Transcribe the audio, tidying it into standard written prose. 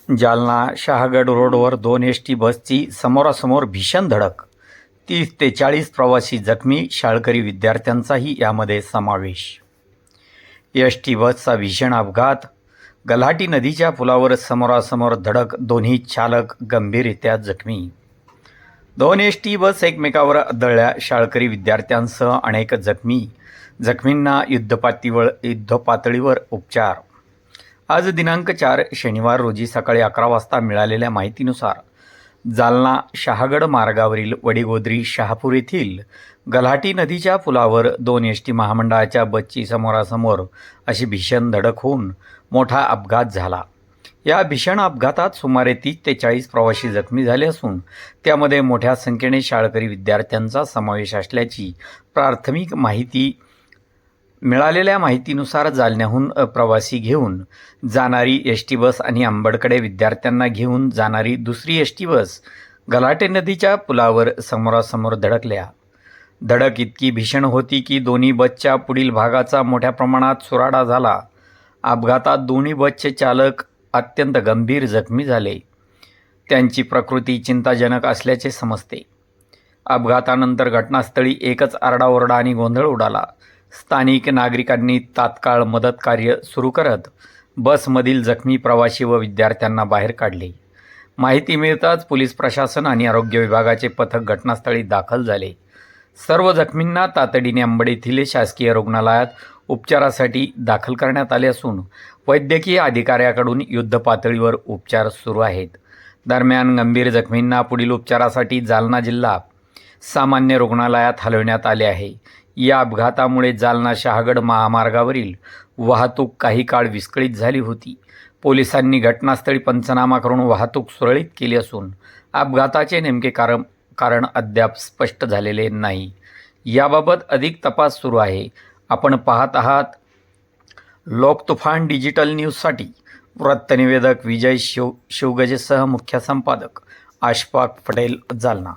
जालना शहागड रोडवर 2 एस.टी बसची समोरासमोर भीषण धडक. 30 ते 40 प्रवासी जखमी, शाळकरी विद्यार्थ्यांचाही यामध्ये समावेश. एस.टी बसचा भीषण अपघात. गल्हाटी नदीच्या पुलावर समोरासमोर धडक, दोन्ही चालक गंभीररित्या जखमी. 2 एस.टी बस एकमेकावर आदळल्या, शाळकरी विद्यार्थ्यांसह अनेक जखमी. जखमींना युद्धपातळीवर उपचार. आज दिनांक 4 शनिवार रोजी सकाळी 11 वाजता मिळालेल्या माहितीनुसार जालना शहागड मार्गावरील वडीगोद्री शहापूर येथील गल्हाटी नदीच्या पुलावर 2 एस.टी महामंडळाच्या बसची समोरासमोर अशी भीषण धडक होऊन मोठा अपघात झाला. या भीषण अपघातात सुमारे 30 ते 40 प्रवासी जखमी झाले असून त्यामध्ये मोठ्या संख्येने शाळकरी विद्यार्थ्यांचा समावेश असल्याची प्राथमिक माहिती. मिळालेल्या माहितीनुसार जालन्याहून प्रवासी घेऊन जाणारी एस.टी बस आणि अंबडकडे विद्यार्थ्यांना घेऊन जाणारी दुसरी एस.टी बस गल्हाटी नदीच्या पुलावर समोरासमोर धडकल्या. धडक इतकी भीषण होती की दोन्ही बसच्या पुढील भागाचा मोठ्या प्रमाणात चुराडा झाला. अपघातात दोन्ही बसचे चालक अत्यंत गंभीर जखमी झाले. त्यांची प्रकृती चिंताजनक असल्याचे समजते. अपघातानंतर घटनास्थळी एकच आरडाओरडा आणि गोंधळ उडाला. स्थानिक नागरिकांनी तात्काळ मदत कार्य सुरू करत बसमधील जखमी प्रवासी व विद्यार्थ्यांना बाहेर काढले. माहिती मिळताच पोलीस प्रशासन आणि आरोग्य विभागाचे पथक घटनास्थळी दाखल झाले. सर्व जखमींना तातडीने अंबड येथील शासकीय रुग्णालयात उपचारासाठी दाखल करण्यात आले असून वैद्यकीय अधिकाऱ्याकडून युद्धपातळीवर उपचार सुरू आहेत. दरम्यान गंभीर जखमींना पुढील उपचारासाठी जालना जिल्हा सामान्य रुग्णालयात हलविण्यात आले आहे. या अपघातामुळे जालना शहागड महामार्गावरील वाहतूक काही काळ विस्कळीत झाली होती. पोलिसांनी घटनास्थळी पंचनामा करून वाहतूक सुरळीत केली असून अपघाताचे नेमके कारण अद्याप स्पष्ट झालेले नाही. याबाबत अधिक तपास सुरू आहे. आपण पाहत आहात लोकतुफान डिजिटल न्यूजसाठी वृत्तनिवेदक विजय शिवगजेसह मुख्य संपादक अशफाक पटेल, जालना.